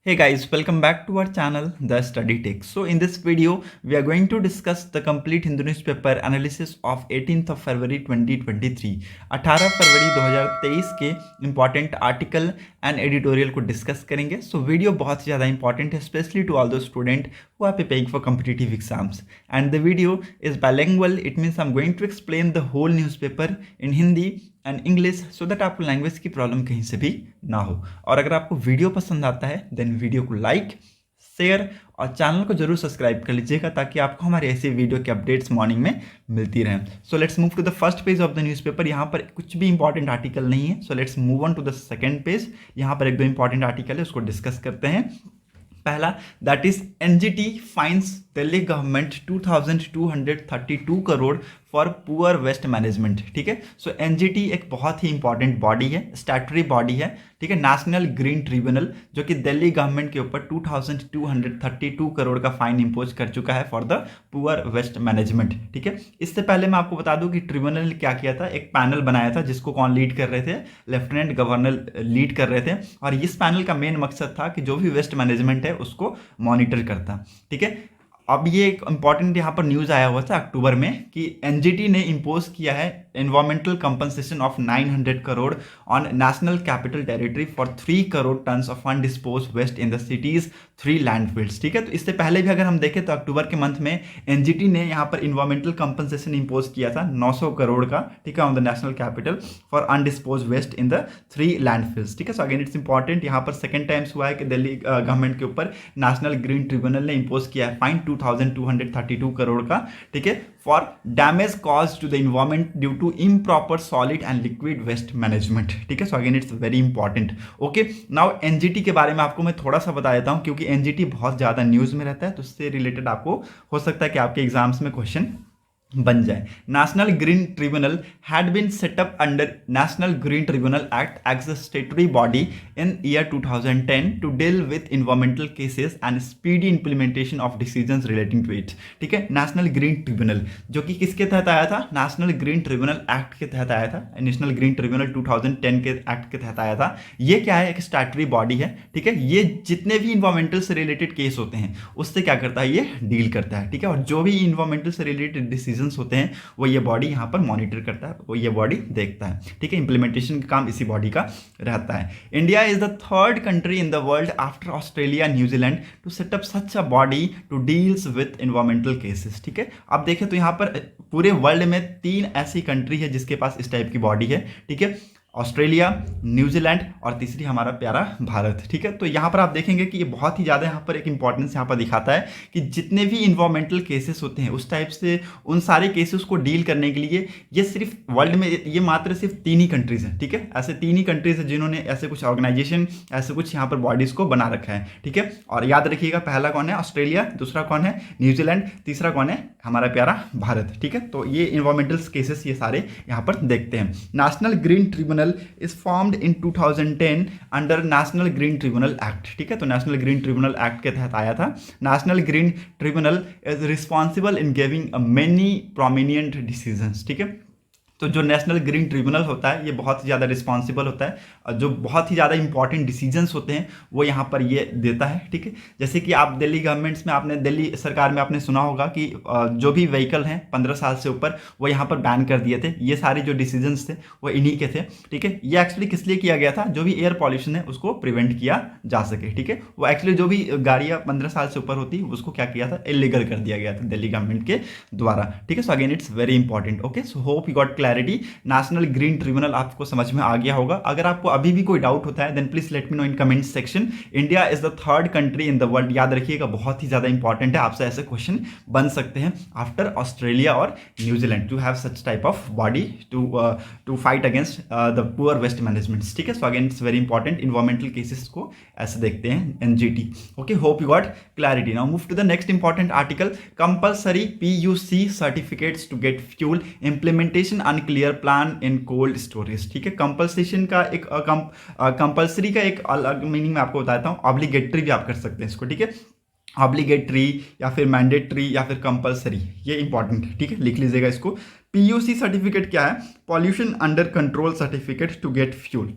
Hey guys, welcome back to our channel, The Study Tech. So in this video, we are going to discuss the complete Hindu newspaper analysis of 18th of February 2023. 18 फरवरी 2023 के important article and editorial को discuss करेंगे. So video बहुत ज़्यादा important है, especially to all those students who are preparing for competitive exams. And the video is bilingual. It means I'm going to explain the whole newspaper in Hindi and English so that आपको language की problem कहीं से भी ना हो. और अगर आपको वीडियो पसंद आता है देन वीडियो को लाइक शेयर और चैनल को जरूर सब्सक्राइब कर लीजिएगा ताकि आपको हमारे ऐसे वीडियो के अपडेट्स मॉर्निंग में मिलती रहें. So let's move to the first page of the newspaper. यहाँ पर कुछ भी इंपॉर्टेंट आर्टिकल नहीं है. So let's move on to the second page. यहाँ पर एक दो इंपॉर्टेंट आर्टिकल है, उसको डिस्कस करते हैं. पहला that is NGT fines Delhi government 2232 crore for poor waste management. ठीक है. सो एनजीटी एक बहुत ही इंपॉर्टेंट बॉडी है, स्टैट्यूटरी बॉडी है. ठीक है. नेशनल ग्रीन ट्रिब्यूनल जो कि दिल्ली गवर्नमेंट के ऊपर 2232 करोड़ का फाइन इंपोज कर चुका है for the poor waste management. ठीक है. इससे पहले मैं आपको बता दूं कि ट्रिब्यूनल ने क्या किया था. एक पैनल बनाया था जिसको कौन लीड कर रहे थे, लेफ्टिनेंट गवर्नर लीड कर रहे थे. और इस पैनल का मेन मकसद था कि जो भी वेस्ट मैनेजमेंट है उसको मॉनिटर करता. ठीक है. अब ये एक इंपॉर्टेंट यहाँ पर न्यूज़ आया हुआ था अक्टूबर में कि एनजीटी ने इंपोज किया है environmental compensation of 900 crore on national capital territory for 3 crore tons of undisposed waste in the cities 3 landfills. ठीक है. तो इससे पहले भी अगर हम देखें तो अक्टूबर के मंथ में एनजीटी ने यहाँ पर इन्वायरमेंटल कंपनसेशन इंपोज किया था 900 करोड़ का. ठीक है. On the national capital for undisposed waste in the 3 landfills. ठीक है. So again it's important. यहाँ पर सेकंड टाइम्स हुआ है कि दिल्ली गवर्नमेंट के ऊपर नेशनल ग्रीन ट्रिब्यूनल ने इंपोज किया है फाइन 2232 करोड़ का. ठीक है. For damage cause to the environment due to improper solid and liquid waste management. ठीक है. So again it's very important. Okay. Now NGT के बारे में आपको मैं थोड़ा सा बता देता हूं क्योंकि एनजीटी बहुत ज़्यादा न्यूज़ में रहता है, तो उससे रिलेटेड आपको हो सकता है कि आपके एग्जाम्स में क्वेश्चन बन जाए. National green tribunal had been set up under national green tribunal act as a statutory body in year 2010 to deal with environmental cases and speedy implementation of decisions relating to it. ठीक है. National green tribunal जो कि किसके तहत आया था, national green tribunal act के तहत आया था. नेशनल ग्रीन ट्रिब्यूनल 2010 के एक्ट के तहत आया था. ये क्या है, एक स्टैट्यूटरी बॉडी है. ठीक है. ये जितने भी इन्वायरमेंटल से रिलेटेड केस होते हैं उससे क्या करता है, ये डील करता है. ठीक है. और जो भी इन्वायरमेंटल से रिलेटेड डिसीजन होते हैं वो ये बॉडी यहां पर मॉनिटर करता है, वो ये बॉडी देखता है. ठीक है. इंप्लीमेंटेशन का काम इसी बॉडी का रहता है. India is the third country in the world after Australia New Zealand to set up such a body to deals with environmental cases. ठीक है. अब देखें तो यहां पर पूरे वर्ल्ड में 3 ऐसी कंट्री है जिसके पास इस टाइप की बॉडी है. ठीक है. ऑस्ट्रेलिया, न्यूजीलैंड और तीसरी हमारा प्यारा भारत. ठीक है. तो यहाँ पर आप देखेंगे कि ये बहुत ही ज़्यादा यहाँ पर एक इंपॉर्टेंस यहाँ पर दिखाता है कि जितने भी इन्वायरमेंटल केसेस होते हैं उस टाइप से उन सारे केसेस को डील करने के लिए ये सिर्फ वर्ल्ड में ये मात्र सिर्फ 3 ही कंट्रीज़ हैं. ठीक है. ऐसे 3 ही कंट्रीज़ हैं जिन्होंने ऐसे कुछ ऑर्गेनाइजेशन, ऐसे कुछ यहाँ पर बॉडीज़ को बना रखा है. ठीक है. और याद रखिएगा पहला कौन है, ऑस्ट्रेलिया, दूसरा कौन है, न्यूजीलैंड, तीसरा कौन है, हमारा प्यारा भारत. ठीक है. तो ये इन्वायरमेंटल केसेस ये सारे यहाँ पर देखते हैं. National green tribunal is formed in 2010 under National Green Tribunal Act. ठीक है. तो नेशनल ग्रीन ट्रिब्यूनल एक्ट के तहत आया था. National green tribunal is responsible in giving many prominent decisions. ठीक है. तो जो नेशनल ग्रीन ट्रिब्यूनल होता है ये बहुत ही ज़्यादा रिस्पॉन्सिबल होता है और जो बहुत ही ज़्यादा इंपॉर्टेंट डिसीजंस होते हैं वो यहाँ पर ये देता है. ठीक है. जैसे कि आप दिल्ली गवर्नमेंट्स में, आपने दिल्ली सरकार में आपने सुना होगा कि जो भी व्हीकल हैं 15 साल से ऊपर वो यहाँ पर बैन कर दिए थे. ये सारे जो डिसीजंस थे वो इन्हीं के थे. ठीक है. ये एक्चुअली किस लिए किया गया था, जो भी एयर पॉल्यूशन है उसको प्रिवेंट किया जा सके. ठीक है. वो एक्चुअली जो भी गाड़ियाँ 15 साल से ऊपर होती उसको क्या किया था, इलीगल कर दिया गया था दिल्ली गवर्नमेंट के द्वारा. ठीक है. So again it's very important. Okay. So hope you got clarity. National green tribunal आपको समझ में आ गया होगा. अगर आपको अभी भी कोई डाउट होता है then please let me know in comment section. India is the third country in the world. याद रखिएगा बहुत ही ज्यादा इंपॉर्टेंट है, आपसे ऐसे क्वेश्चन बन सकते हैं आफ्टर ऑस्ट्रेलिया और New Zealand to have such type of body to fight against the poor waste management. ठीक है. So again it's very important. Environmental cases को ऐसे देखते हैं NGT. Okay. Hope you got clarity. Now move to the next important article. Compulsory PUC certificates to get fuel, implementation unclear, plan in cold storage. ठीक है. कंपल्सेशन का एक compulsory का एक अलग मीनिंग मैं आपको बताता हूँ. ऑब्लिगेटरी भी आप कर सकते हैं इसको. ठीक है. ऑब्लिगेटरी या फिर मैंडेटरी या फिर कंपल्सरी, ये इंपॉर्टेंट है. ठीक है. लिख लीजिएगा इसको. पीयूसी सर्टिफिकेट क्या है, pollution under control certificate to get fuel.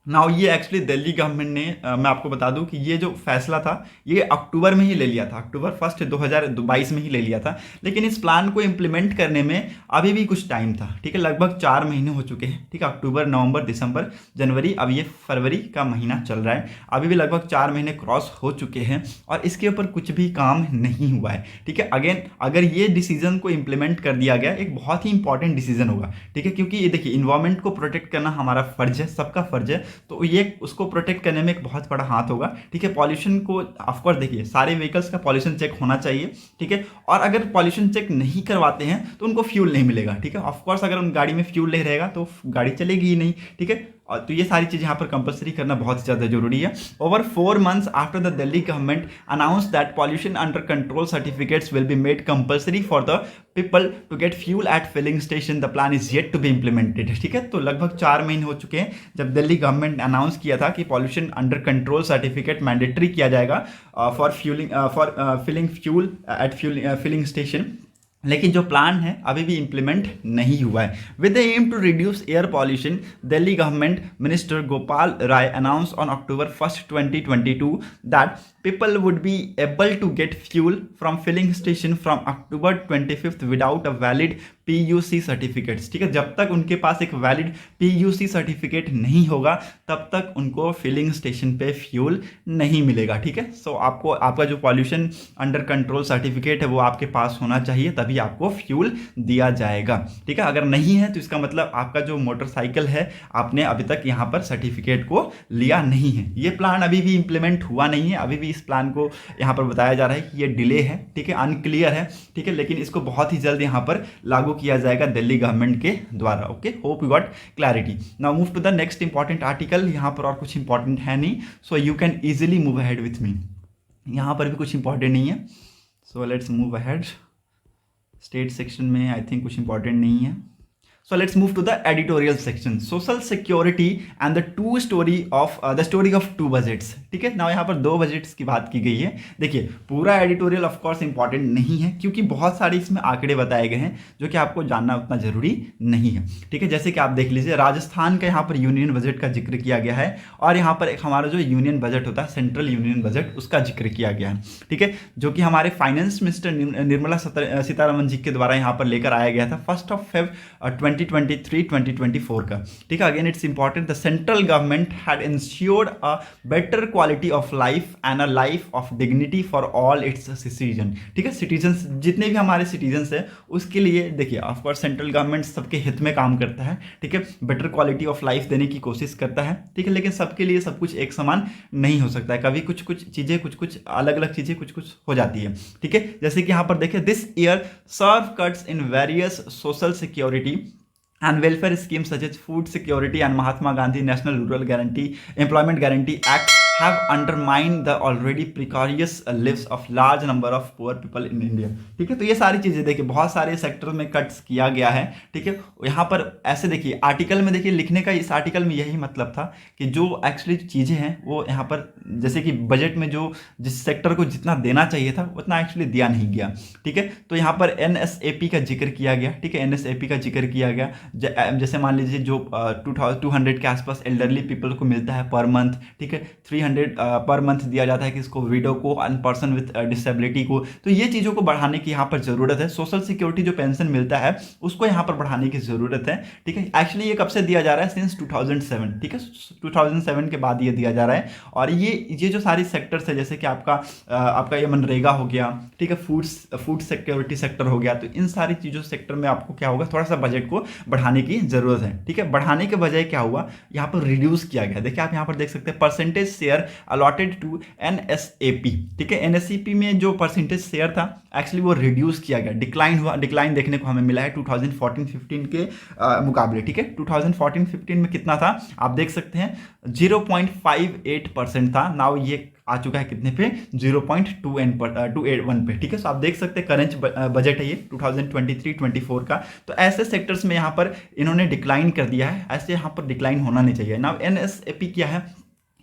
Now ये एक्चुअली दिल्ली गवर्नमेंट ने मैं आपको बता दूं कि ये जो फैसला था ये अक्टूबर में ही ले लिया था, अक्टूबर 1 2022 में ही ले लिया था। लेकिन इस प्लान को इम्प्लीमेंट करने में अभी भी कुछ टाइम था, ठीक है, लगभग 4 महीने हो चुके हैं, ठीक है, अक्टूबर, नवंबर, दिसंबर, जनवरी, अब ये फरवरी का महीना चल रहा है, अभी भी लगभग 4 महीने क्रॉस हो चुके हैं और इसके ऊपर कुछ भी काम नहीं हुआ है, ठीक है। अगेन अगर ये डिसीजन को इम्प्लीमेंट कर दिया गया, एक बहुत ही इंपॉर्टेंट डिसीजन होगा, ठीक है, क्योंकि ये देखिए इन्वायरमेंट को प्रोटेक्ट करना हमारा फर्ज है, सबका फर्ज है, तो ये उसको प्रोटेक्ट करने में एक बहुत बड़ा हाथ होगा, ठीक है। पॉल्यूशन को ऑफकोर्स देखिए सारे व्हीकल्स का पॉल्यूशन चेक होना चाहिए, ठीक है, और अगर पॉल्यूशन चेक नहीं करवाते हैं तो उनको फ्यूल नहीं मिलेगा, ठीक है। ऑफकोर्स अगर उन गाड़ी में फ्यूल नहीं रहेगा तो गाड़ी चलेगी ही नहीं, ठीक है। तो ये सारी चीज़ यहाँ पर कंपलसरी करना बहुत ज़्यादा जरूरी है। Over 4 months after the Delhi government announce that pollution under control certificates will be made compulsory for the people to get fuel at filling station, the plan is yet to be implemented, ठीक है। तो लगभग 4 महीने हो चुके हैं जब Delhi government ने अनाउंस किया था कि pollution under control certificate mandatory किया जाएगा for filling fuel at filling station, लेकिन जो प्लान है अभी भी इम्प्लीमेंट नहीं हुआ है। With the aim to reduce air pollution, Delhi government minister Gopal Rai announce on October 1, 2022 that people would be able to get fuel from filling station from October 25th without a valid PUC certificates, ठीक है। जब तक उनके पास एक valid PUC certificate नहीं होगा तब तक उनको फिलिंग स्टेशन पे फ्यूल नहीं मिलेगा, ठीक है। सो आपको आपका जो पॉल्यूशन अंडर कंट्रोल सर्टिफिकेट है वो आपके पास होना चाहिए, तभी आपको फ्यूल दिया जाएगा, ठीक है। अगर नहीं है तो इसका मतलब आपका जो मोटरसाइकिल है आपने अभी तक यहाँ पर सर्टिफिकेट को लिया नहीं है। ये प्लान अभी भी इंप्लीमेंट हुआ नहीं है, अभी भी इस प्लान को यहाँ पर बताया जा रहा है कि ये डिले है, ठीक है, अनक्लियर है, ठीक है, लेकिन इसको बहुत ही जल्द यहाँ पर लागू किया जाएगा दिल्ली गवर्नमेंट के द्वारा। Okay, hope you got clarity. Now move to the next important article. यहाँ पर और कुछ इंपॉर्टेंट है नहीं, so you can easily move ahead with me. यहाँ पर भी कुछ इंपॉर्टेंट नहीं है, so let's move ahead. State section में आई थिंक कुछ इंपॉर्टेंट नहीं है, so let's move to the editorial section, social security and the story of two budgets, ठीक है। ना यहाँ पर 2 बजट्स की बात की गई है। देखिए पूरा एडिटोरियल ऑफ कोर्स इंपॉर्टेंट नहीं है क्योंकि बहुत सारे इसमें आंकड़े बताए गए हैं जो कि आपको जानना उतना जरूरी नहीं है, ठीक है। जैसे कि आप देख लीजिए राजस्थान का यहाँ पर यूनियन बजट का जिक्र किया गया है और यहाँ पर एक हमारा जो यूनियन बजट होता है सेंट्रल यूनियन बजट, उसका जिक्र किया गया है, ठीक है, जो कि हमारे फाइनेंस मिनिस्टर निर्मला सीतारमन जी के द्वारा यहाँ पर लेकर आया गया था 1 February 2023-2024 का, ठीक है। Again it's important, the central government had insured a better quality of life and a life of dignity for all it's citizen, ठीक है। सिटीजन्स जितने भी हमारे सिटीजन्स हैं उसके लिए देखिए ऑफकोर्स सेंट्रल गवर्नमेंट सबके हित में काम करता है, ठीक है, बेटर क्वालिटी ऑफ लाइफ देने की कोशिश करता है, ठीक है, लेकिन सबके लिए सब कुछ एक समान नहीं हो सकता है, कभी कुछ कुछ चीज़ें कुछ अलग अलग चीज़ें कुछ हो जाती है, ठीक है। जैसे कि यहाँ पर देखिए this year severe cuts in various social security and welfare schemes such as food security and Mahatma Gandhi National Rural Employment Guarantee Act have undermined the already precarious lives of large number of poor people in India, ठीक है। तो ये सारी चीज़ें देखिए बहुत सारे sector में कट्स किया गया है, ठीक है। यहाँ पर ऐसे देखिए आर्टिकल में देखिए लिखने का इस आर्टिकल में यही मतलब था कि जो एक्चुअली चीज़ें हैं वो यहाँ पर जैसे कि बजट में जो जिस सेक्टर को जितना देना चाहिए था उतना एक्चुअली दिया नहीं गया, ठीक है। तो यहाँ पर NSAP का जिक्र किया गया, ठीक है, NSAP का जिक्र किया गया, जैसे मान लीजिए जो 200 के आसपास एल्डरली पीपल को मिलता है पर मंथ, ठीक है, 300 पर मंथ दिया जाता है किसको, विडो को, अन पर्सन विथ डिसेबिलिटी को। तो ये चीज़ों को बढ़ाने की यहाँ पर ज़रूरत है। सोशल सिक्योरिटी जो पेंशन मिलता है उसको यहाँ पर बढ़ाने की ज़रूरत है, ठीक है। एक्चुअली ये कब से दिया जा रहा है, सिंस 2007, ठीक है, 2007 के बाद ये दिया जा रहा है। और ये जो सारी सेक्टर्स है जैसे कि आपका ये मनरेगा हो गया, ठीक है, फूड सिक्योरिटी सेक्टर हो गया, तो इन सारी चीज़ों सेक्टर में आपको क्या होगा, थोड़ा सा बजट को बढ़ाने की जरूरत है, ठीक है। बढ़ाने के बजाय क्या हुआ, यहाँ पर रिड्यूस किया गया। देखिए आप यहाँ पर देख सकते हैं percentage share allotted to NSAP, ठीक है। NSAP में जो परसेंटेज शेयर था एक्चुअली वो रिड्यूस किया गया, डिक्लाइन हुआ, डिक्लाइन देखने को हमें मिला है 2014-15 के मुकाबले, ठीक है। 2014-15 में कितना था आप देख सकते हैं 0.58% था, नाउ ये आ चुका है कितने पे, 0.281 पे, ठीक है। सो आप देख सकते हैं करेंट बजट है ये 2023-24 का। तो ऐसे सेक्टर्स में यहाँ पर इन्होंने डिक्लाइन कर दिया है, ऐसे यहाँ पर डिक्लाइन होना नहीं चाहिए। नाउ NSAP क्या है,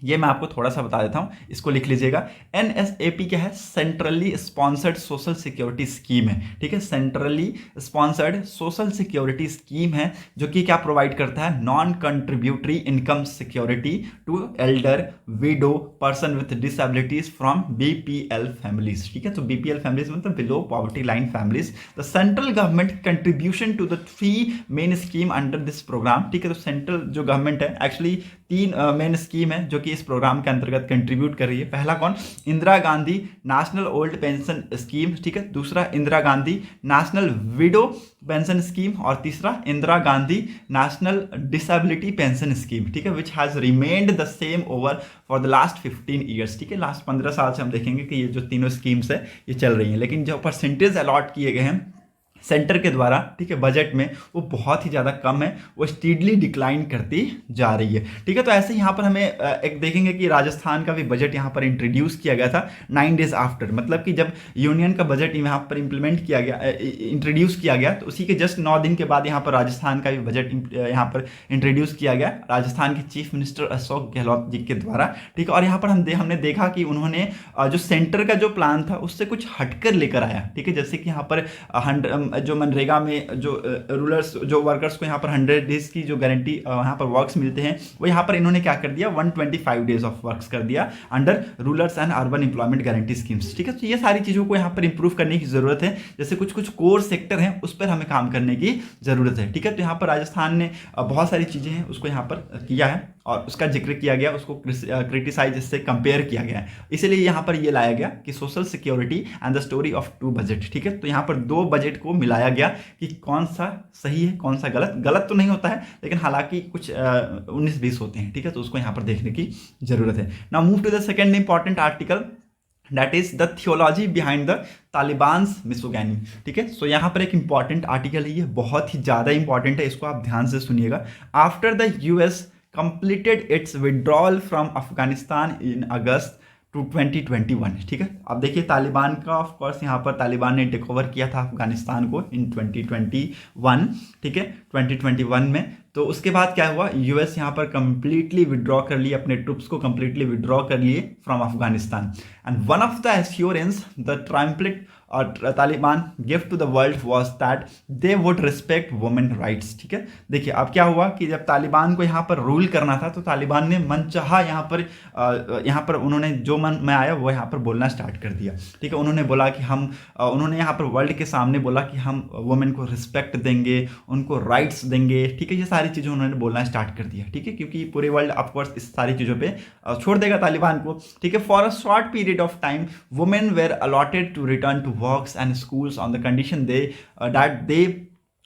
ये मैं आपको थोड़ा सा बता देता हूँ, इसको लिख लीजिएगा। NSAP क्या है? Centrally sponsored social security scheme है, ठीक है। Centrally sponsored social security scheme है जो कि क्या प्रोवाइड करता है? Non contributory income security to elder, widow, person with disabilities from BPL families, ठीक है। तो BPL फैमिलीज मतलब below poverty line families. The central government contribution to the 3 main scheme under this programme, ठीक है। तो central जो government है, actually 3 main scheme है जो कि इस प्रोग्राम के अंतर्गत कंट्रीब्यूट कर रही है। पहला कौन? Indira Gandhi national old pension scheme, ठीक है। दूसरा Indira Gandhi national window pension scheme, और तीसरा Indira Gandhi national disability pension scheme, ठीक है, which has remained the same over for the last 15 years, ठीक है। लास्ट 15 साल से हम देखेंगे कि ये जो तीनों स्कीम्स है ये चल रही हैं, लेकिन जो परसेंटेज अलॉट किए गए हैं सेंटर के द्वारा, ठीक है, बजट में, वो बहुत ही ज़्यादा कम है, वो स्टीडली डिक्लाइन करती जा रही है, ठीक है। तो ऐसे यहाँ पर हमें एक देखेंगे कि राजस्थान का भी बजट यहाँ पर इंट्रोड्यूस किया गया था 9 डेज आफ्टर, मतलब कि जब यूनियन का बजट यहाँ पर इंप्लीमेंट किया गया, इंट्रोड्यूस किया गया, तो उसी के जस्ट 9 दिन के बाद यहाँ पर राजस्थान का भी बजट यहाँ पर इंट्रोड्यूस किया गया राजस्थान के चीफ मिनिस्टर अशोक गहलोत जी के द्वारा, ठीक है। और यहाँ पर हमने देखा कि उन्होंने जो सेंटर का जो प्लान था उससे कुछ हटकर लेकर आया, ठीक है। जैसे कि यहाँ पर जो मनरेगा में जो रूलर्स जो वर्कर्स को यहाँ पर 100 डेज की जो गारंटी यहाँ पर वर्क्स मिलते हैं, वो यहाँ पर इन्होंने क्या कर दिया? 125 डेज ऑफ वर्क्स कर दिया under rulers and urban employment guarantee schemes, ठीक है। तो ये सारी चीज़ों को यहाँ पर इंप्रूव करने की जरूरत है। जैसे कुछ कुछ कोर सेक्टर हैं उस पर हमें काम करने की जरूरत है, ठीक है। तो यहाँ पर राजस्थान ने बहुत सारी चीज़ें हैं उसको यहाँ पर किया है और उसका जिक्र किया गया, उसको क्रिटिसाइज इससे कंपेयर किया गया है, इसीलिए यहाँ पर ये लाया गया कि social security and the story of 2 budget, ठीक है। तो यहाँ पर 2 बजट को मिलाया गया कि कौन सा सही है कौन सा गलत। गलत तो नहीं होता है, लेकिन हालांकि कुछ 19-20 होते हैं, ठीक है। तो उसको यहाँ पर देखने की जरूरत है। Now move to the second important article, that is the theology behind the Taliban's misogyny, ठीक है। सो यहाँ पर एक इंपॉर्टेंट आर्टिकल है, ये बहुत ही ज़्यादा इंपॉर्टेंट है, इसको आप ध्यान से सुनिएगा। After the US completed its withdrawal from Afghanistan in August to 2021, ठीक है। अब देखिए तालिबान का ऑफ कोर्स यहाँ पर तालिबान ने टेक ओवर किया था अफगानिस्तान को इन 2021, ठीक है, 2021 में। तो उसके बाद क्या हुआ? US यहाँ पर कंप्लीटली विड्रॉ कर लिए, अपने ट्रूप्स को कंप्लीटली विड्रॉ कर लिए from Afghanistan. And one of the assurance the triumphant और Taliban give to the world was that they would respect women rights, ठीक है। देखिए अब क्या हुआ कि जब तालिबान को यहाँ पर रूल करना था तो तालिबान ने मनचाहा यहाँ पर उन्होंने जो मन में आया वो यहाँ पर बोलना स्टार्ट कर दिया, ठीक है। उन्होंने बोला कि उन्होंने यहाँ पर वर्ल्ड के सामने बोला कि हम वुमेन को रिस्पेक्ट देंगे, उनको राइट्स देंगे, ठीक है। ये सारी चीज़ें उन्होंने बोलना स्टार्ट कर दिया, ठीक है, क्योंकि पूरे वर्ल्ड ऑफकोर्स इस सारी चीज़ों पे छोड़ देगा तालिबान को, ठीक है। For a short period of time women were allotted to return to works and schools on the condition that they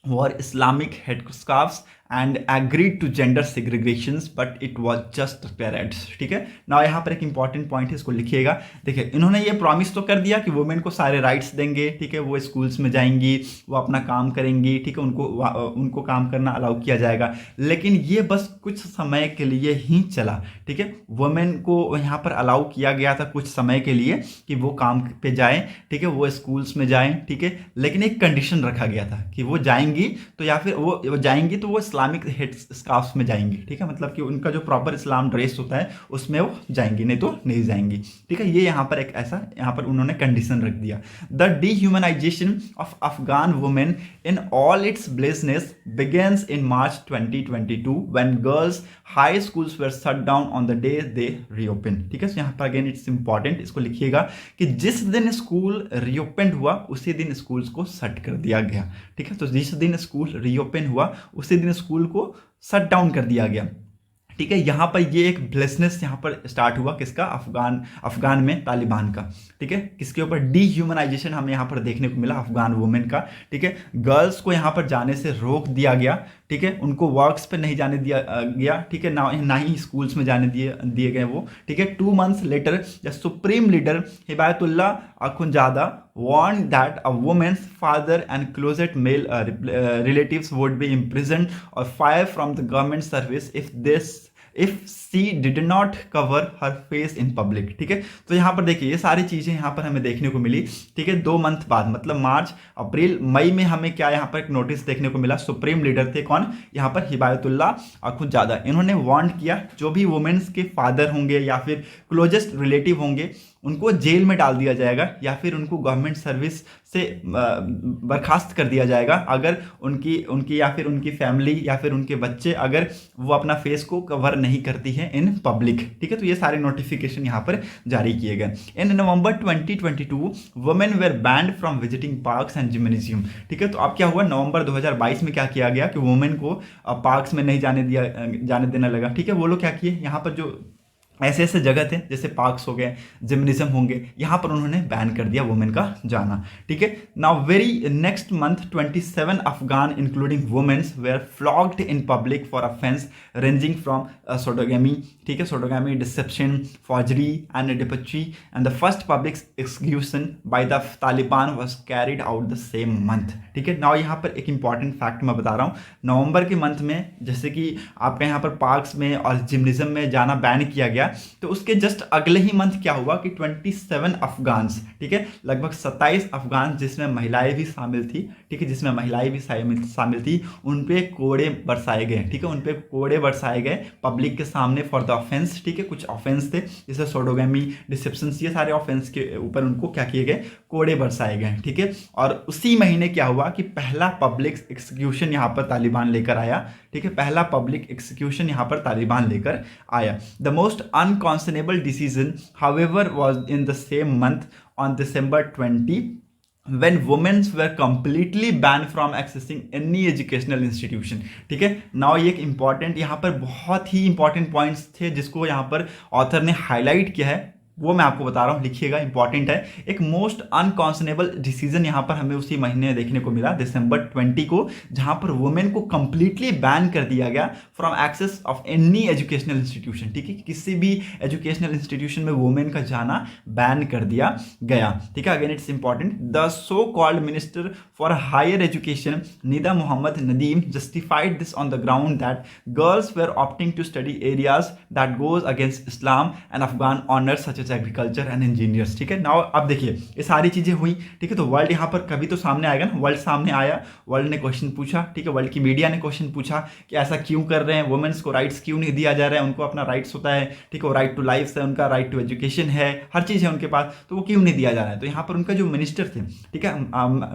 wore Islamic headscarves and agreed to gender segregations, but it was just parades, ठीक है ना। यहाँ पर एक important point है, इसको लिखिएगा। देखिए इन्होंने ये प्रॉमिस तो कर दिया कि वुमेन को सारे राइट्स देंगे, ठीक है, वो स्कूल्स में जाएंगी, वो अपना काम करेंगी, ठीक है, उनको काम करना अलाउ किया जाएगा, लेकिन ये बस कुछ समय के लिए ही चला, ठीक है। वुमेन को यहाँ पर अलाउ किया गया था कुछ समय के लिए कि वो काम पे जाएं, ठीक है, वो स्कूल्स में जाएं, ठीक है, लेकिन एक कंडीशन रखा गया था कि वो जाएंगी तो या फिर वो जाएंगी तो वो इस्लामिक हेड स्कार्फ्स में जाएंगी, ठीक है, मतलब कि उनका जो प्रॉपर इस्लाम ड्रेस होता है उसमें वो जाएंगी, नहीं तो नहीं जाएंगी, ठीक है। ये यहाँ पर एक ऐसा यहाँ पर उन्होंने कंडीशन रख दिया। The dehumanization of Afghan women in all its bleakness begins in March 2022 when girls high schools were shut down on the day they reopened, ठीक है। तो यहाँ पर अगेन इट्स इंपॉर्टेंट, इसको लिखिएगा कि जिस दिन स्कूल रीओपन हुआ उसी दिन स्कूल्स को शट कर दिया गया, ठीक है। तो जिस दिन स्कूल रीओपन हुआ उसी दिन स्कूल को शट डाउन कर दिया गया, ठीक है। यहाँ पर ये एक ब्लेसनेस यहाँ पर स्टार्ट हुआ किसका? अफगान में तालिबान का, ठीक है। किसके ऊपर? डीह्यूमनाइजेशन हमें यहाँ पर देखने को मिला अफगान वुमेन का, ठीक है। गर्ल्स को यहाँ पर जाने से रोक दिया गया, ठीक है, उनको वर्क्स पे नहीं जाने दिया गया, ठीक है, ना ही स्कूल्स में जाने दिए गए वो, ठीक है। 2 months later the supreme leader Hidayatullah Akhundzada warned that a woman's father and closest male relatives would be imprisoned or fired from the government service if if she did not cover her face in public. ठीक है, तो यहाँ पर देखिए ये सारी चीजें यहाँ पर हमें देखने को मिली। ठीक है, 2 मंथ बाद मतलब मार्च अप्रैल मई में हमें क्या यहाँ पर एक नोटिस देखने को मिला। सुप्रीम लीडर थे कौन, यहाँ पर हिदायतुल्लाह अखुंजादा। इन्होंने वार्न किया जो भी वुमेन्स के फादर होंगे या फिर क्लोजेस्ट रिलेटिव होंगे उनको जेल में डाल दिया जाएगा या फिर उनको गवर्नमेंट सर्विस से बर्खास्त कर दिया जाएगा अगर उनकी या फिर उनकी फैमिली या फिर उनके बच्चे अगर वो अपना फेस को कवर नहीं करती है इन पब्लिक। ठीक है, तो ये सारे नोटिफिकेशन यहाँ पर जारी किए गए। इन नवंबर 2022 women where banned from visiting parks and gymnasium. ठीक है, तो अब क्या हुआ, नवंबर 2022 में क्या किया गया कि वुमेन को पार्क्स में नहीं जाने देना लगा। ठीक है, वो लोग क्या किए, यहाँ पर जो ऐसे ऐसे जगह थे जैसे पार्क्स हो गए, जिम्नेजियम होंगे, यहाँ पर उन्होंने बैन कर दिया वुमेन का जाना। ठीक है, now very next month 27 Afghan including womens were flogged in public for offence ranging from sodomy. ठीक है, sodomy, deception, forgery and debauchery and the first public execution by the Taliban was carried out the same month. ठीक है, now यहाँ पर एक important fact मैं बता रहा हूँ। नवंबर के मंथ में जैसे कि आपका यहाँ पर पार्क्स में और जिम्नेजियम में जाना बैन किया गया, तो उसके जस्ट अगले ही मंथ क्या हुआ कि 27 अफगान्स, ठीक है, लगभग 27 अफगान जिसमें महिलाएं भी शामिल थी, ठीक है, जिसमें महिलाएं भी शामिल थी, उन पे कोड़े बरसाए गए। ठीक है, उन पे कोड़े बरसाए गए पब्लिक के सामने फॉर द ऑफेंस। ठीक है, कुछ ऑफेंस थे जैसे सोडोगेमी, डिसेप्शन, ये सारे ऑफेंस के ऊपर उनको क्या किए गए, कोड़े बरसाए गए। ठीक है, और उसी महीने क्या हुआ कि पहला पब्लिक एक्सिक्यूशन यहाँ पर तालिबान लेकर आया। ठीक है, पहला पब्लिक एक्सिक्यूशन यहाँ पर तालिबान लेकर आया। The most unconscionable decision however was in the same month on December 20 when women were completely banned from accessing any educational institution। ठीक है, नाउ ये एक इंपॉर्टेंट यहाँ पर बहुत ही इंपॉर्टेंट पॉइंट्स थे जिसको यहाँ पर ऑथर ने हाईलाइट किया है, वो मैं आपको बता रहा हूँ, लिखिएगा, इंपॉर्टेंट है। एक मोस्ट अनकॉन्सनेबल डिसीजन यहाँ पर हमें उसी महीने देखने को मिला दिसंबर 20 को, जहाँ पर वुमेन को कंप्लीटली बैन कर दिया गया from access of any educational institution. ठीक है, किसी भी एजुकेशनल इंस्टीट्यूशन में वुमेन का जाना बैन कर दिया गया। ठीक है, again it's important. The so called minister for higher education Nida Mohammad Nadeem justified this on the ground that girls were opting to study areas that goes against Islam and Afghan honours such agriculture and engineers. ठीक है, now अब देखिए ये सारी चीजें हुई। ठीक है, तो वर्ल्ड यहाँ पर कभी तो सामने आएगा ना, वर्ल्ड सामने आया, वर्ल्ड ने क्वेश्चन पूछा। ठीक है, वर्ल्ड की मीडिया ने क्वेश्चन पूछा कि ऐसा क्यों कर रहे हैं, वुमेन्स को राइट्स क्यों नहीं दिया जा रहा है, उनको अपना राइट्स होता है। ठीक है, वो राइट टू लाइफ है, उनका राइट टू एजुकेशन है, हर चीज है उनके पास, तो वो क्यों नहीं दिया जा रहा है। तो यहाँ पर उनका जो मिनिस्टर थे, ठीक है,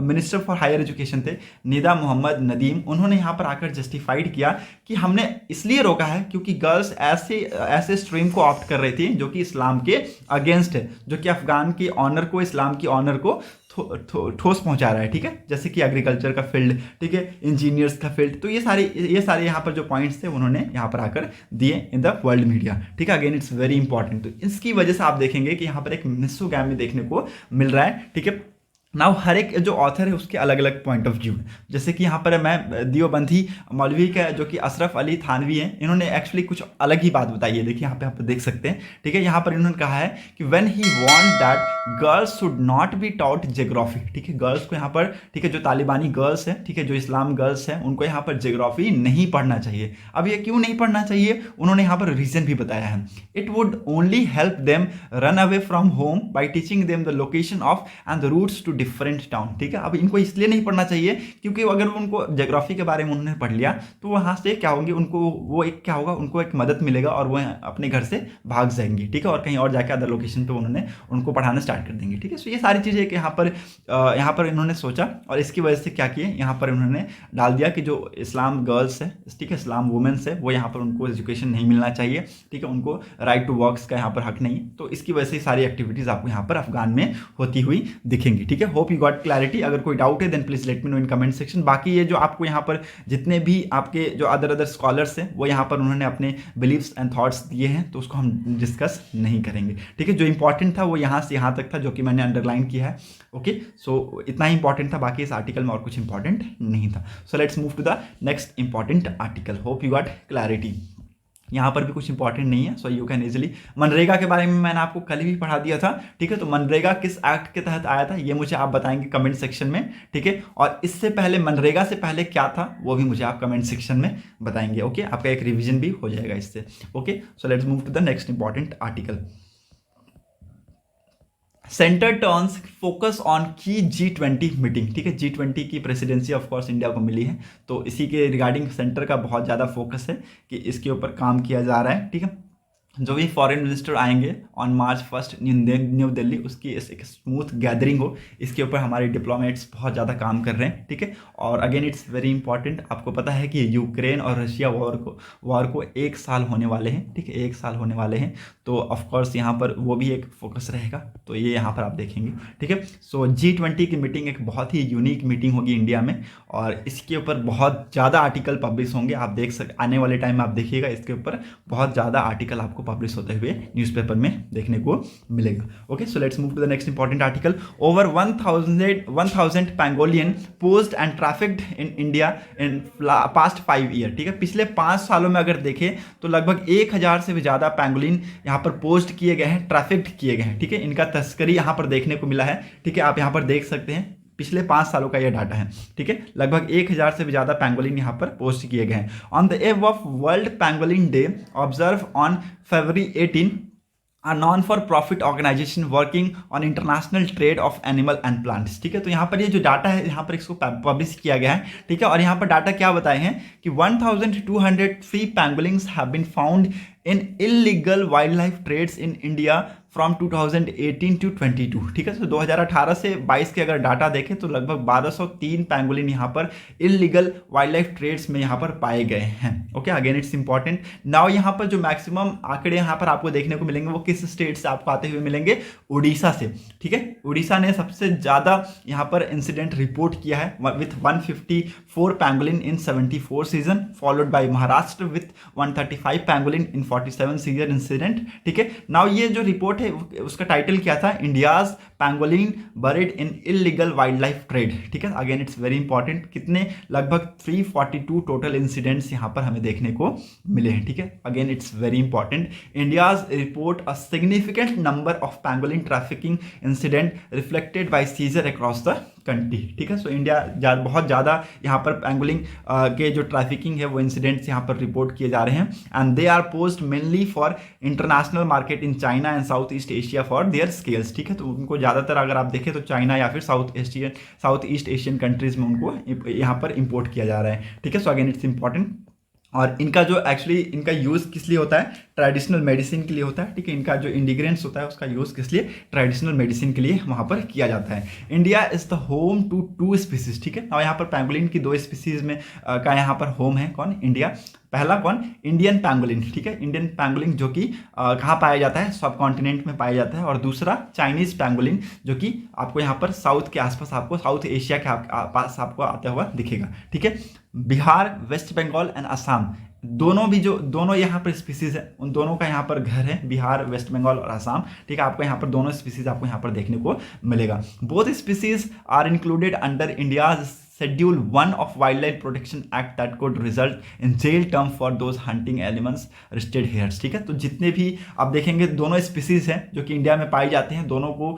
मिनिस्टर फॉर हायर एजुकेशन थे निदा मोहम्मद नदीम, उन्होंने यहाँ पर आकर जस्टिफाइड किया कि हमने इसलिए रोका है क्योंकि गर्ल्स ऐसे स्ट्रीम को ऑप्ट कर रही थी जो कि इस्लाम के अगेंस्ट है, जो कि अफगान की ऑनर को, इस्लाम की ऑनर को ठोस पहुंचा रहा है। ठीक है, जैसे कि एग्रीकल्चर का फील्ड, ठीक है, इंजीनियर्स का फील्ड, तो ये सारे यहाँ पर जो पॉइंट्स थे उन्होंने यहाँ पर आकर दिए इन द वर्ल्ड मीडिया। ठीक है, अगेन इट्स वेरी इंपॉर्टेंट। तो इसकी वजह से आप देखेंगे कि यहाँ पर एक मिसोगैमी देखने को मिल रहा है। ठीक है, नाउ हर एक जो ऑथर है उसके अलग अलग पॉइंट ऑफ व्यू है। जैसे कि यहाँ पर मैं दियोबंदी मौलवी का जो कि अशरफ अली थानवी हैं, इन्होंने एक्चुअली कुछ अलग ही बात बताई है। देखिए यहाँ पे आप देख सकते हैं। ठीक है, यहाँ पर इन्होंने कहा है कि when he want that girls should not be taught geography. ठीक है, गर्ल्स को यहाँ पर, ठीक है, जो तालिबानी गर्ल्स हैं, ठीक है, जो इस्लाम गर्ल्स हैं, उनको यहाँ पर ज्योग्राफी नहीं पढ़ना चाहिए। अब ये क्यों नहीं पढ़ना चाहिए, उन्होंने यहाँ पर रीजन भी बताया है। It would only help them run away from home by teaching them the location of and the routes to different town. ठीक है, अब इनको इसलिए नहीं पढ़ना चाहिए क्योंकि अगर उनको ज्योग्राफी के बारे में उन्होंने पढ़ लिया तो वहां से क्या होंगे, उनको वो एक क्या होगा, उनको एक मदद मिलेगा और वो अपने घर से भाग जाएंगी। ठीक है, और कहीं और जाकर अदर लोकेशन पे उनको पढ़ाना स्टार्ट कर देंगे। ठीक है, सो ये सारी चीजें यहाँ पर इन्होंने सोचा और इसकी वजह से क्या किए, यहाँ पर उन्होंने डाल दिया कि जो इस्लाम गर्ल्स है, ठीक है, इस्लाम वुमेन्स है, वो यहाँ पर उनको एजुकेशन नहीं मिलना चाहिए। ठीक है, उनको राइट टू वर्क्स का यहाँ पर हक नहीं, तो इसकी वजह से सारी एक्टिविटीज आपको यहाँ पर अफगान में होती हुई दिखेंगी। ठीक है, होप यू गॉट क्लैरिटी। अगर कोई डाउट है then please let me know in comment section. बाकी ये जो आपको यहाँ पर जितने भी आपके जो अदर स्कॉलर्स हैं वो यहाँ पर उन्होंने अपने बिलीव्स एंड थॉट्स दिए हैं, तो उसको हम डिस्कस नहीं करेंगे। ठीक है, जो इंपॉर्टेंट था वो यहाँ से यहाँ तक था, जो कि मैंने अंडरलाइन किया है। ओके, सो इतना ही इंपॉर्टेंट था, बाकी इस आर्टिकल में और कुछ इंपॉर्टेंट नहीं था। So let's move to the next important article. Hope you got clarity. यहाँ पर भी कुछ इंपॉर्टेंट नहीं है, so you can easily. MNREGA के बारे में मैंने आपको कल भी पढ़ा दिया था, ठीक है। तो मनरेगा किस एक्ट के तहत आया था ये मुझे आप बताएंगे कमेंट सेक्शन में, ठीक है। और इससे पहले मनरेगा से पहले क्या था वो भी मुझे आप कमेंट सेक्शन में बताएंगे, ओके। आपका एक रिवीजन भी हो जाएगा इससे, okay. So let's move to the next important article. Centre turns focus on की G20 मीटिंग, ठीक है। G20 की प्रेसिडेंसी ऑफ कोर्स इंडिया को मिली है, तो इसी के रिगार्डिंग सेंटर का बहुत ज़्यादा फोकस है कि इसके ऊपर काम किया जा रहा है, ठीक है। जो भी फॉरेन मिनिस्टर आएंगे ऑन March 1 न्यू दिल्ली, उसकी एक स्मूथ गैदरिंग हो, इसके ऊपर हमारे डिप्लोमेट्स बहुत ज़्यादा काम कर रहे हैं, ठीक है। और अगेन इट्स वेरी इंपॉर्टेंट, आपको पता है कि यूक्रेन और रशिया वॉर को 1 साल होने वाले हैं, ठीक है। 1 साल होने वाले हैं, तो ऑफकोर्स यहाँ पर वो भी एक फोकस रहेगा, तो ये यहाँ पर आप देखेंगे, ठीक है। सो G20 की मीटिंग एक बहुत ही यूनिक मीटिंग होगी इंडिया में, और इसके ऊपर बहुत ज़्यादा आर्टिकल पब्लिश होंगे। आप आने वाले टाइम में आप देखिएगा इसके ऊपर बहुत ज़्यादा आर्टिकल आपको पब्लिश होते हुए न्यूज़पेपर में देखने को मिलेगा, okay. So let's move to the next important article. Over 1000 pangolin poached and trafficked in India in past 5 year, ठीक है। पिछले 5 सालों में अगर देखें तो लगभग 1000 से भी ज़्यादा पैंगोलिन यहाँ पर पोस्ट किए गए हैं, ट्रैफिक्ड किए गए हैं, ठीक है। इनका तस्करी यहाँ पर देखने को मिला है, ठीक है। आप यहाँ पर देख सकते हैं पिछले 5 सालों का ये डाटा है, ठीक है। लगभग 1000 से भी ज़्यादा पैंगोलिन यहाँ पर पोस्ट किए गए हैं। On the eve of world pangolin day observe on February 18 a non for profit organisation working on international trade of animal and plants, ठीक है। तो यहाँ पर ये जो डाटा है यहाँ पर इसको पब्लिश किया गया है, ठीक है। और यहाँ पर डाटा क्या बताए हैं कि 1203 pangolins have been found in illegal wildlife trades in India from 2018 to 22, ठीक है। तो 2018 से 22 के अगर डाटा देखें तो लगभग 1203 पैंगोलिन यहाँ पर इलीगल वाइल्ड लाइफ ट्रेड्स में यहाँ पर पाए गए हैं, okay. Again it's important now, यहाँ पर जो मैक्सिमम आंकड़े यहाँ पर आपको देखने को मिलेंगे वो किस स्टेट से आपको आते हुए मिलेंगे, उड़ीसा से, ठीक है। उड़ीसा ने सबसे ज़्यादा यहाँ पर इंसिडेंट रिपोर्ट किया है with 154 pangolin in 74 season, followed by Maharashtra with 135 pangolin in 47 season incident, ठीक है। नाउ ये जो रिपोर्ट है उसका टाइटल क्या था, इंडियाज पैंगोलिन बरीड इन इलीगल वाइल्ड लाइफ ट्रेड, ठीक है। अगेन इट्स वेरी इंपॉर्टेंट, कितने लगभग 342 टोटल इंसिडेंट्स यहाँ पर हमें देखने को मिले हैं, ठीक है। Again it's very important, India's report a significant number of pangolin trafficking incident reflected by seizure across the country, ठीक है। सो इंडिया बहुत ज़्यादा यहाँ पर पैंगोलिन के जो ट्रैफिकिंग है वो इंसिडेंट्स यहाँ पर रिपोर्ट किए जा रहे हैं, and they R post mainly for international market in China and south east Asia for their scales, ठीक है। तो उनको ज़्यादातर अगर आप देखें तो चाइना या फिर साउथ ईस्ट एशियन कंट्रीज में उनको यहाँ पर इंपोर्ट किया जा रहा है, ठीक है। सो अगेन इट्स इंपॉर्टेंट, और इनका जो एक्चुअली इनका यूज़ किस लिए होता है, ट्रेडिशनल मेडिसिन के लिए होता है, ठीक है। इनका जो इंग्रेडिएंट्स होता है उसका यूज़ किस लिए, ट्रेडिशनल मेडिसिन के लिए वहाँ पर किया जाता है। India is the home to 2 species, ठीक है। और यहाँ पर पैंगोलिन की 2 स्पीसीज में का यहाँ पर होम है कौन, इंडिया। पहला कौन, इंडियन पैंगोलिन, ठीक है। इंडियन पैंगोलिन जो कि कहाँ पाया जाता है, सब कॉन्टिनेंट में पाया जाता है। और दूसरा चाइनीज पैंगोलिन जो कि आपको यहाँ पर साउथ के आसपास, आपको साउथ एशिया के पास आपको आता हुआ दिखेगा, ठीक है। बिहार, वेस्ट बंगाल एंड असम दोनों यहाँ पर स्पीसीज है, उन दोनों का यहाँ पर घर है, बिहार, वेस्ट बंगाल और असम, ठीक है। आपको यहाँ पर दोनों स्पीसीज आपको यहाँ पर देखने को मिलेगा। Both species are included under India's Schedule 1 of Wildlife Protection Act that could result in jail term for those hunting elements listed here, ठीक है। तो जितने भी आप देखेंगे दोनों स्पीसीज हैं जो कि इंडिया में पाई जाते हैं, दोनों को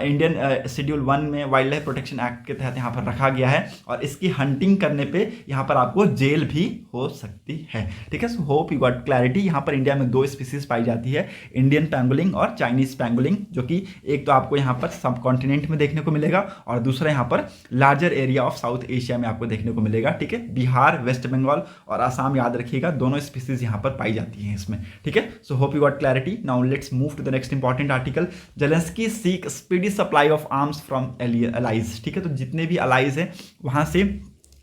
इंडियन शेड्यूल 1 में वाइल्ड लाइफ प्रोटेक्शन एक्ट के तहत यहाँ पर रखा गया है, और इसकी हंटिंग करने पे यहाँ पर आपको जेल भी हो सकती है, ठीक है। So hope you got clarity. यहाँ पर इंडिया में 2 स्पीसीज पाई जाती है, इंडियन पैंगोलिन और चाइनीज पैंगोलिन, जो कि एक तो आपको यहाँ पर सब कॉन्टिनेंट में देखने को मिलेगा और दूसरा यहाँ पर larger area of south Asia में आपको देखने को मिलेगा, ठीक है। बिहार, वेस्ट बंगाल और असम याद रखिएगा, दोनों स्पीसीज यहाँ पर पाई जाती हैं इसमें, ठीक है। So hope you got clarity. Now let's move to the next important article. Zelensky seek speedy supply of arms from allies, ठीक है। तो जितने भी अलाइज हैं वहाँ से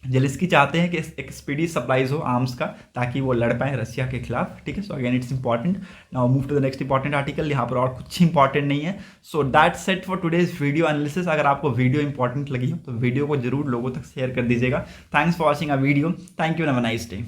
जेलेंस्की चाहते हैं कि एक स्पीडी सप्लाईज हो आर्म्स का, ताकि वो लड़ पाए रशिया के खिलाफ, ठीक है। So again it's important. Now move to the next important article. यहाँ पर और कुछ इंपॉर्टेंट नहीं है। So that's set for today's video analysis. अगर आपको वीडियो इंपॉर्टेंट लगी हो तो वीडियो को जरूर लोगों तक शेयर कर दीजिएगा। Thanks for watching a video. Thank you, have a nice day.